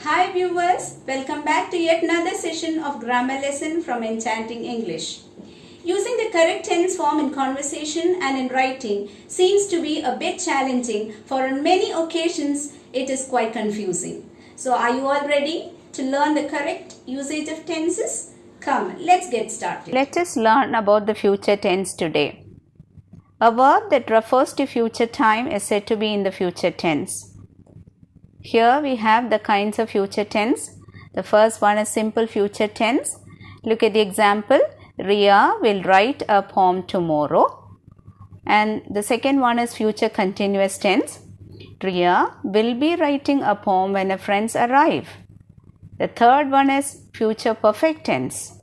Hi viewers, welcome back to yet another session of grammar lesson from Enchanting English. Using the correct tense form in conversation and in writing seems to be a bit challenging, for on many occasions it is quite confusing. So are you all ready to learn the correct usage of tenses? Come, let's get started. Let us learn about the future tense today. A verb that refers to future time is said to be in the future tense. Here we have the kinds of future tense. The first one is simple future tense. Look at the example. Ria will write a poem tomorrow. And the second one is future continuous tense. Ria will be writing a poem when her friends arrive. The third one is future perfect tense.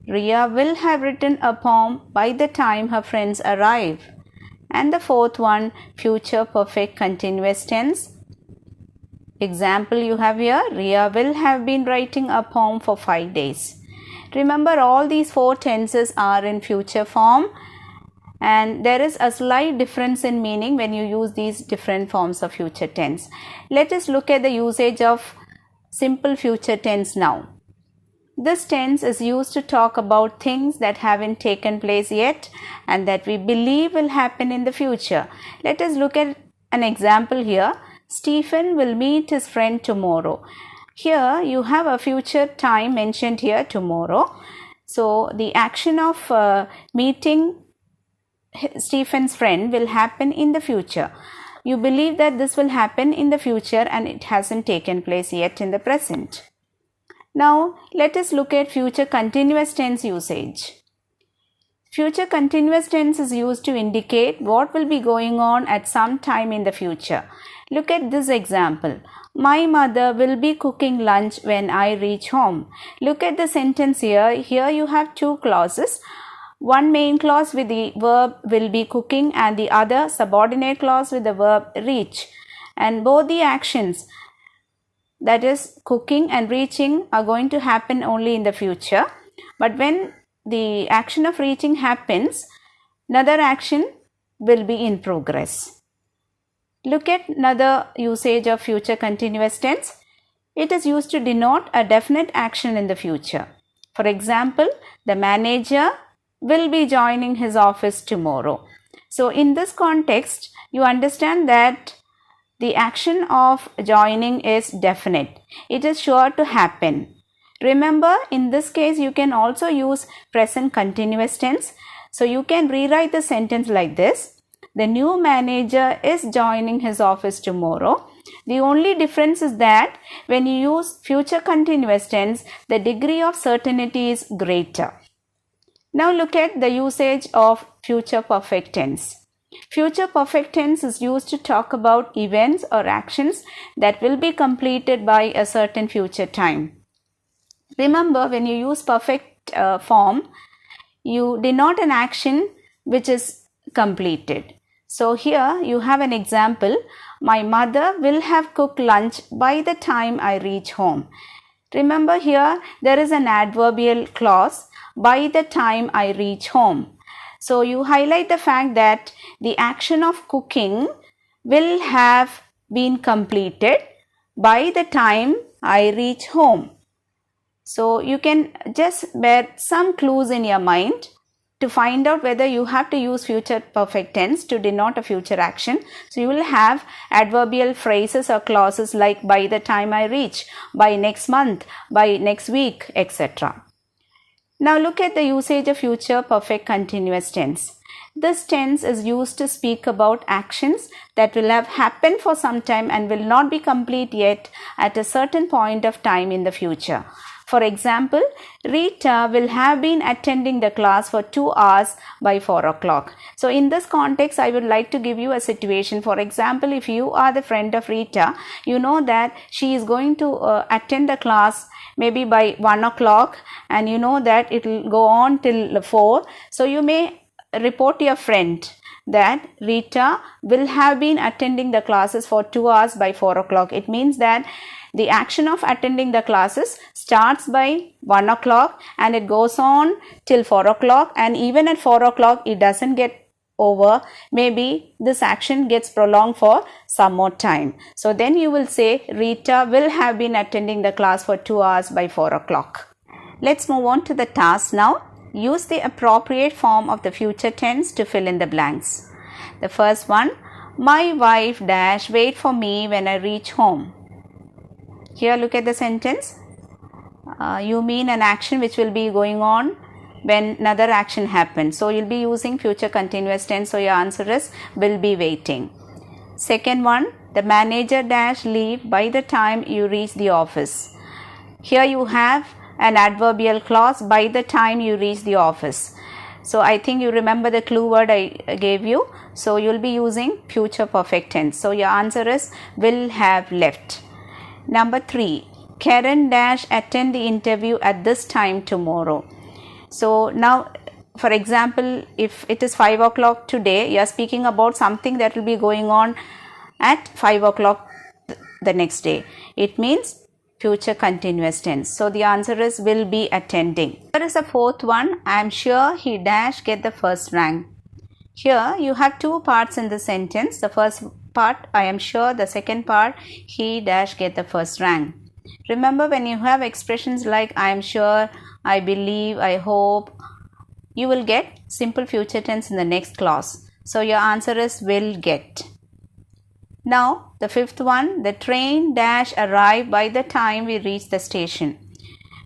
Ria will have written a poem by the time her friends arrive. And the fourth one, future perfect continuous tense. Example you have here, Ria will have been writing a poem for 5 days. Remember, all these four tenses are in future form, and there is a slight difference in meaning when you use these different forms of future tense. Let us look at the usage of simple future tense now. This tense is used to talk about things that haven't taken place yet and that we believe will happen in the future. Let us look at an example here. Stephen will meet his friend tomorrow. Here you have a future time mentioned here, tomorrow. So the action of meeting Stephen's friend will happen in the future. You believe that this will happen in the future and it hasn't taken place yet in the present. Now let us look at future continuous tense usage. Future continuous tense is used to indicate what will be going on at some time in the future. Look at this example. My mother will be cooking lunch when I reach home. Look at the sentence here. Here you have two clauses. One main clause with the verb will be cooking and the other subordinate clause with the verb reach. And both the actions, that is cooking and reaching, are going to happen only in the future. But when the action of reaching happens, another action will be in progress. Look at another usage of future continuous tense. It is used to denote a definite action in the future. For example, the manager will be joining his office tomorrow. So in this context, you understand that the action of joining is definite. It is sure to happen. Remember, in this case, you can also use present continuous tense. So you can rewrite the sentence like this. The new manager is joining his office tomorrow. The only difference is that when you use future continuous tense, the degree of certainty is greater. Now look at the usage of future perfect tense. Future perfect tense is used to talk about events or actions that will be completed by a certain future time. Remember, when you use perfect form, you denote an action which is completed. So here you have an example. My mother will have cooked lunch by the time I reach home. Remember, here there is an adverbial clause, by the time I reach home. So you highlight the fact that the action of cooking will have been completed by the time I reach home. So you can just bear some clues in your mind to find out whether you have to use future perfect tense to denote a future action. So you will have adverbial phrases or clauses like by the time I reach, by next month, by next week, etc. Now look at the usage of future perfect continuous tense. This tense is used to speak about actions that will have happened for some time and will not be complete yet at a certain point of time in the future. For example, Rita will have been attending the class for 2 hours by 4 o'clock. So in this context, I would like to give you a situation. For example, if you are the friend of Rita, you know that she is going to attend the class maybe by 1 o'clock and you know that it will go on till 4. So you may report to your friend that Rita will have been attending the classes for 2 hours by 4 o'clock. It means that the action of attending the classes starts by 1 o'clock and it goes on till 4 o'clock, and even at 4 o'clock it doesn't get over, maybe this action gets prolonged for some more time. So then you will say Rita will have been attending the class for 2 hours by 4 o'clock. Let's move on to the task now. Use the appropriate form of the future tense to fill in the blanks. The first one, my wife dash wait for me when I reach home. Here look at the sentence. You mean an action which will be going on when another action happens. So you'll be using future continuous tense. So your answer is will be waiting. Second one, the manager dash leave by the time you reach the office. Here you have an adverbial clause by the time you reach the office. So I think you remember the clue word I gave you. So you'll be using future perfect tense. So your answer is will have left. Number 3, Karen dash attend the interview at this time tomorrow. So now, for example, if it is 5 o'clock today, you are speaking about something that will be going on at 5 o'clock the next day. It means future continuous tense. So the answer is will be attending. There is a fourth one. I am sure he dash get the first rank. Here you have two parts in the sentence. The first part, I am sure. The second part, he dash get the first rank. Remember, when you have expressions like I am sure, I believe, I hope, you will get simple future tense in the next clause. So your answer is will get. Now the fifth one, the train dash arrive by the time we reach the station.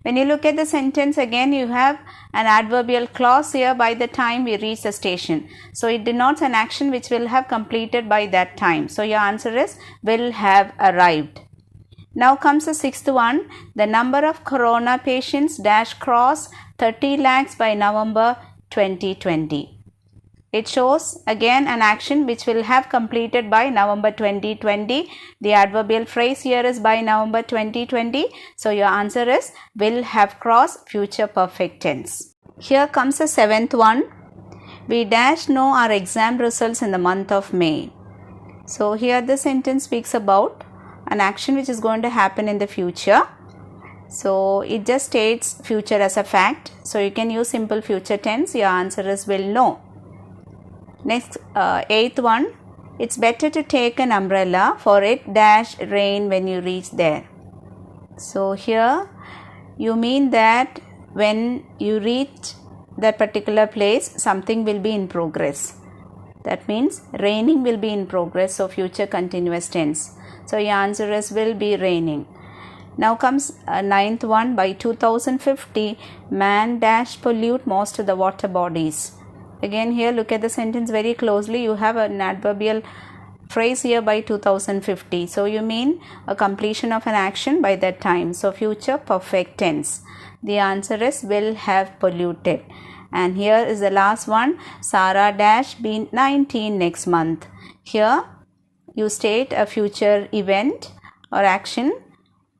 When you look at the sentence again, you have an adverbial clause here, by the time we reach the station. So it denotes an action which will have completed by that time. So your answer is will have arrived. Now comes the sixth one, the number of corona patients dash cross 30 lakhs by November 2020. It shows again an action which will have completed by November 2020. The adverbial phrase here is by November 2020. So your answer is will have crossed future perfect tense. Here comes the seventh one. We dash know our exam results in the month of May. So here the sentence speaks about an action which is going to happen in the future. So it just states future as a fact. So you can use simple future tense. Your answer is will know. Next, eighth one, it's better to take an umbrella for it dash rain when you reach there. So here you mean that when you reach that particular place, something will be in progress. That means raining will be in progress. So future continuous tense. So your answer is will be raining. Now comes ninth one, by 2050, man dash pollute most of the water bodies. Again here look at the sentence very closely. You have an adverbial phrase here by 2050. So you mean a completion of an action by that time. So future perfect tense. The answer is will have polluted. And here is the last one. Sarah dash be 19 next month. Here you state a future event or action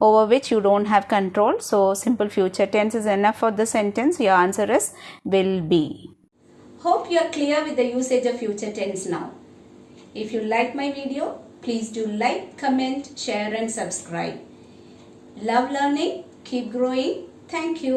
over which you don't have control. So simple future tense is enough for the sentence. Your answer is will be. Hope you are clear with the usage of future tense now. If you like my video, please do like, comment, share and subscribe. Love learning. Keep growing. Thank you.